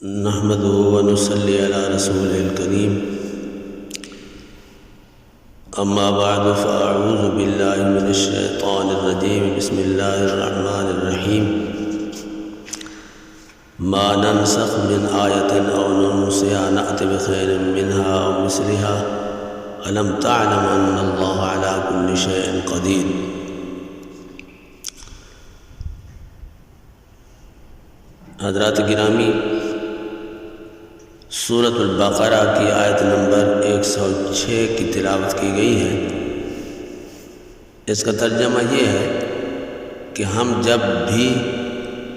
نحمده ونصلي على رسوله الكريم اما بعد فاعوذ بالله من الشيطان الرجيم بسم الله الرحمن الرحيم ما ننسخ من آية أو ننسها نأت بخير منها أو مثلها ألم تعلم أن الله على كل شيء قدير۔ حضرات گرامی، سورۃ البقرہ کی آیت نمبر 106 کی تلاوت کی گئی ہے۔ اس کا ترجمہ یہ ہے کہ ہم جب بھی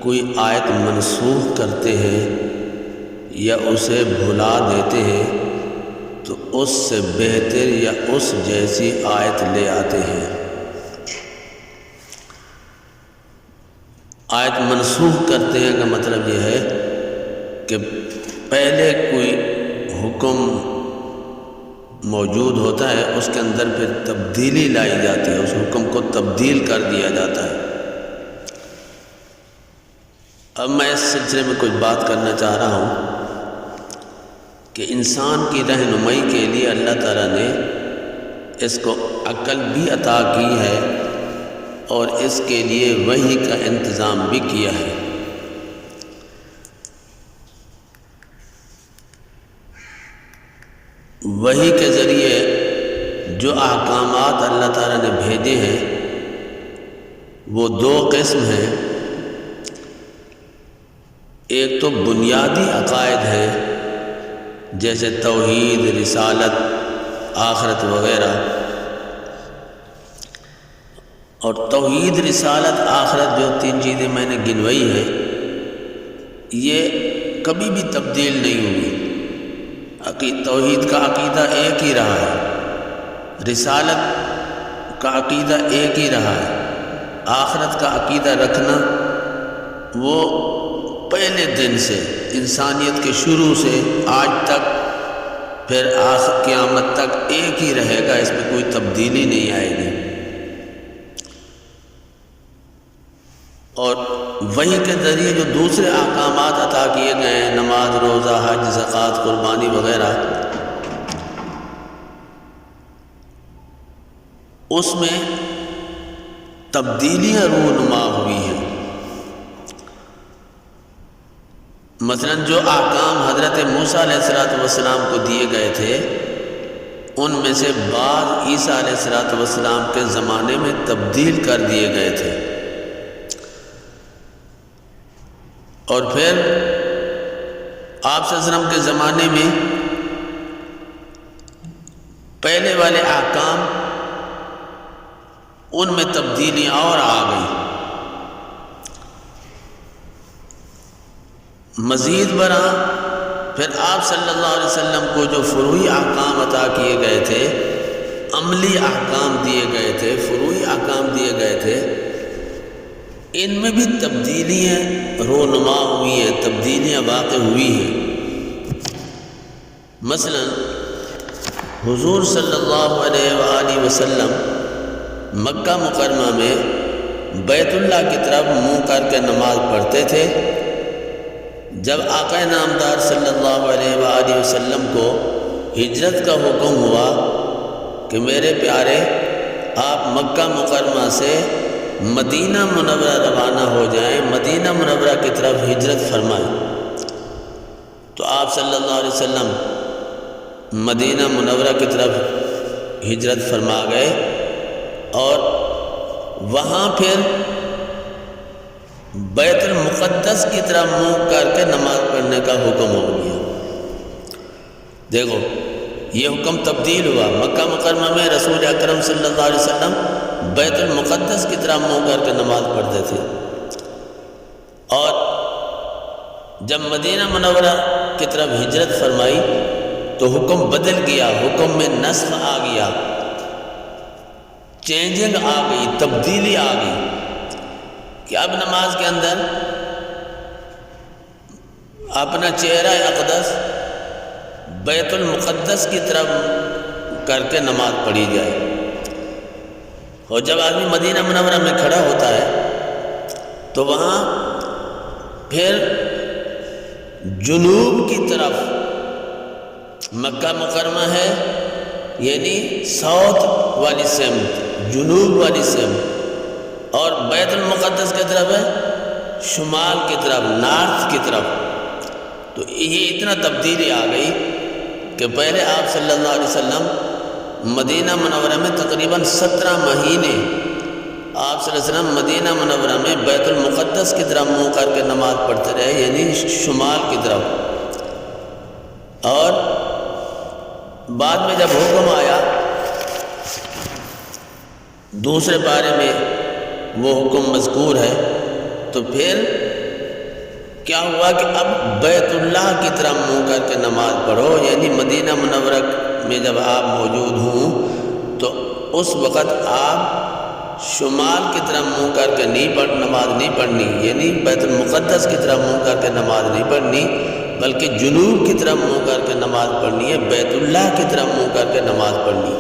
کوئی آیت منسوخ کرتے ہیں یا اسے بھلا دیتے ہیں تو اس سے بہتر یا اس جیسی آیت لے آتے ہیں۔ آیت منسوخ کرتے ہیں کا مطلب یہ ہے کہ پہلے کوئی حکم موجود ہوتا ہے، اس کے اندر پھر تبدیلی لائی جاتی ہے، اس حکم کو تبدیل کر دیا جاتا ہے۔ اب میں اس سلسلے میں کچھ بات کرنا چاہ رہا ہوں کہ انسان کی رہنمائی کے لیے اللہ تعالیٰ نے اس کو عقل بھی عطا کی ہے اور اس کے لیے وحی کا انتظام بھی کیا ہے۔ وحی کے ذریعے جو احکامات اللہ تعالیٰ نے بھیجے ہیں وہ دو قسم ہیں۔ ایک تو بنیادی عقائد ہیں جیسے توحید، رسالت، آخرت وغیرہ، اور توحید، رسالت، آخرت جو تین چیزیں میں نے گنوائی ہیں یہ کبھی بھی تبدیل نہیں ہوئی۔ توحید کا عقیدہ ایک ہی رہا ہے، رسالت کا عقیدہ ایک ہی رہا ہے، آخرت کا عقیدہ رکھنا وہ پہلے دن سے، انسانیت کے شروع سے آج تک، پھر آخر قیامت تک ایک ہی رہے گا، اس میں کوئی تبدیلی نہیں آئے گی۔ اور وحی کے ذریعے جو دوسرے احکامات عطا کیے گئے ہیں، نماز، روزہ، حج، زکوٰۃ، قربانی وغیرہ، اس میں تبدیلیاں رونما ہوئی ہیں۔ مثلا جو احکام حضرت موسیٰ علیہ السلام کو دیے گئے تھے ان میں سے بعض عیسیٰ علیہ السلام کے زمانے میں تبدیل کر دیے گئے تھے، اور پھر آپ صلی اللہ علیہ وسلم کے زمانے میں پہلے والے احکام ان میں تبدیلیاں اور آ گئی۔ مزید برآں پھر آپ صلی اللہ علیہ وسلم کو جو فروعی احکام عطا کیے گئے تھے، عملی احکام دیے گئے تھے، فروعی احکام دیے گئے تھے، ان میں بھی تبدیلیاں رونما ہوئی ہیں، تبدیلیاں واقع ہوئی ہیں۔ مثلا حضور صلی اللہ علیہ وآلہ وسلم مکہ مکرمہ میں بیت اللہ کی طرف منہ کر کے نماز پڑھتے تھے۔ جب آقا نامدار صلی اللہ علیہ وآلہ وسلم کو ہجرت کا حکم ہوا کہ میرے پیارے آپ مکہ مکرمہ سے مدینہ منورہ روانہ ہو جائیں، مدینہ منورہ کی طرف ہجرت فرمائیں، تو آپ صلی اللہ علیہ وسلم مدینہ منورہ کی طرف ہجرت فرما گئے، اور وہاں پھر بیت المقدس کی طرف منہ کر کے نماز پڑھنے کا حکم ہو گیا۔ دیکھو یہ حکم تبدیل ہوا۔ مکہ مکرمہ میں رسول اکرم صلی اللہ علیہ وسلم بیت المقدس کی طرف منہ کر کے نماز پڑھتے تھے، اور جب مدینہ منورہ کی طرف ہجرت فرمائی تو حکم بدل گیا، حکم میں نسخ آ گیا، چینجنگ آ گئی، تبدیلی آ گئی کہ اب نماز کے اندر اپنا چہرہ اقدس بیت المقدس کی طرف کر کے نماز پڑھی جائے۔ اور جب آدمی مدینہ منورہ میں کھڑا ہوتا ہے تو وہاں پھر جنوب کی طرف مکہ مکرمہ ہے، یعنی ساؤتھ والی سمت، جنوب والی سمت، اور بیت المقدس کی طرف ہے شمال کی طرف، نارتھ کی طرف۔ تو یہ اتنا تبدیلی آ گئی کہ پہلے آپ صلی اللہ علیہ وسلم مدینہ منورہ میں تقریباً 17 مہینے آپ صلی اللہ علیہ وسلم مدینہ منورہ میں بیت المقدس کی طرف منہ کر کے نماز پڑھتے رہے، یعنی شمال کی طرف۔ اور بعد میں جب حکم آیا دوسرے پارے میں وہ حکم مذکور ہے، تو پھر کیا ہوا کہ اب بیت اللہ کی طرف منہ کر کے نماز پڑھو، یعنی مدینہ منورہ میں جب آپ موجود ہوں تو اس وقت آپ شمال کی طرف منہ کر کے نماز نہیں پڑھنی، یعنی بیت المقدس کی طرف منہ کر کے نماز نہیں پڑھنی، بلکہ جنوب کی طرف منہ کر کے نماز پڑھنی ہے، بیت اللہ کی طرف منہ کر کے نماز پڑھنی۔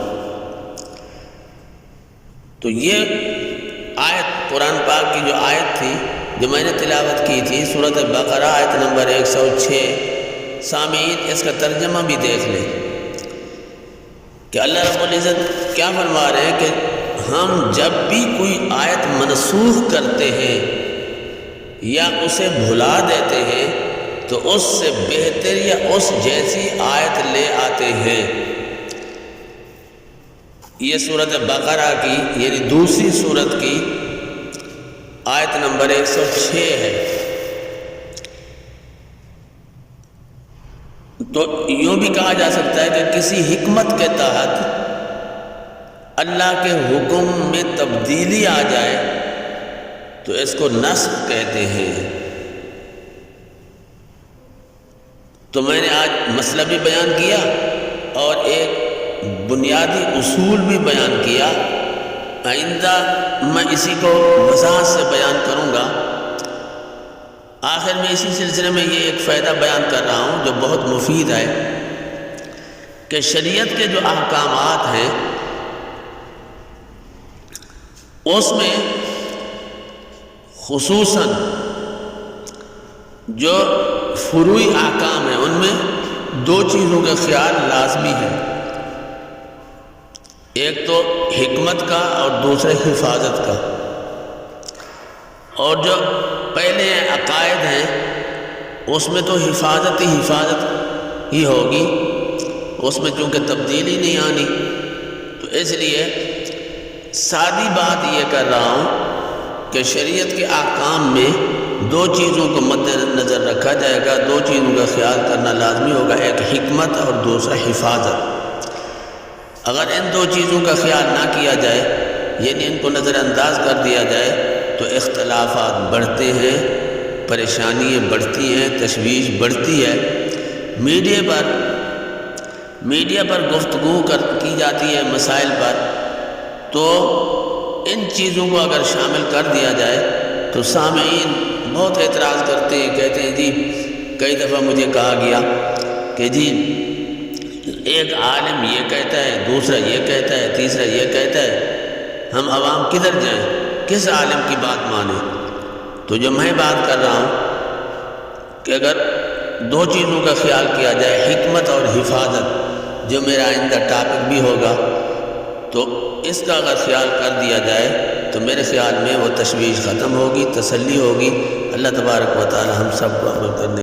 تو یہ آیت قرآن پاک کی جو آیت تھی جو میں نے تلاوت کی تھی، سورۃ بقرہ آیت نمبر 106، سامعین اس کا ترجمہ بھی دیکھ لیں کہ اللہ رب العزت کیا فرما رہے ہیں کہ ہم جب بھی کوئی آیت منسوخ کرتے ہیں یا اسے بھلا دیتے ہیں تو اس سے بہتر یا اس جیسی آیت لے آتے ہیں۔ یہ سورۃ بقرہ کی یعنی دوسری سورت کی آیت نمبر 106 ہے۔ تو یوں بھی کہا جا سکتا ہے کہ کسی حکمت کے تحت اللہ کے حکم میں تبدیلی آ جائے تو اس کو نسخ کہتے ہیں۔ تو میں نے آج مسئلہ بھی بیان کیا اور ایک بنیادی اصول بھی بیان کیا، آئندہ میں اسی کو وضاحت سے بیان کروں گا۔ آخر میں اسی سلسلے میں یہ ایک فائدہ بیان کر رہا ہوں جو بہت مفید ہے کہ شریعت کے جو احکامات ہیں اس میں خصوصاً جو فروعی احکام ہیں ان میں دو چیزوں کا خیال لازمی ہے، ایک تو حکمت کا اور دوسرے حفاظت کا۔ اور جو پہلے عقائد ہیں اس میں تو حفاظت ہی ہوگی، اس میں چونکہ تبدیلی نہیں آنی، تو اس لیے سادی بات یہ کر رہا ہوں کہ شریعت کے احکام میں دو چیزوں کو مد نظر رکھا جائے گا، دو چیزوں کا خیال کرنا لازمی ہوگا، ایک حکمت اور دوسرا حفاظت۔ اگر ان دو چیزوں کا خیال نہ کیا جائے یعنی ان کو نظر انداز کر دیا جائے تو اختلافات بڑھتے ہیں، پریشانیاں بڑھتی ہیں، تشویش بڑھتی ہے۔ میڈیا پر گفتگو کی جاتی ہے مسائل پر، تو ان چیزوں کو اگر شامل کر دیا جائے تو سامعین بہت اعتراض کرتے ہیں، کہتے ہیں جی کئی دفعہ مجھے کہا گیا کہ جی ایک عالم یہ کہتا ہے، دوسرا یہ کہتا ہے، تیسرا یہ کہتا ہے، ہم عوام کدھر جائیں، کس عالم کی بات مانیں؟ تو جو میں بات کر رہا ہوں کہ اگر دو چیزوں کا خیال کیا جائے، حکمت اور حفاظت، جو میرا آئندہ ٹاپک بھی ہوگا، تو اس کا اگر خیال کر دیا جائے تو میرے خیال میں وہ تشویش ختم ہوگی، تسلی ہوگی۔ اللہ تبارک و تعالی ہم سب کو عمل کرنے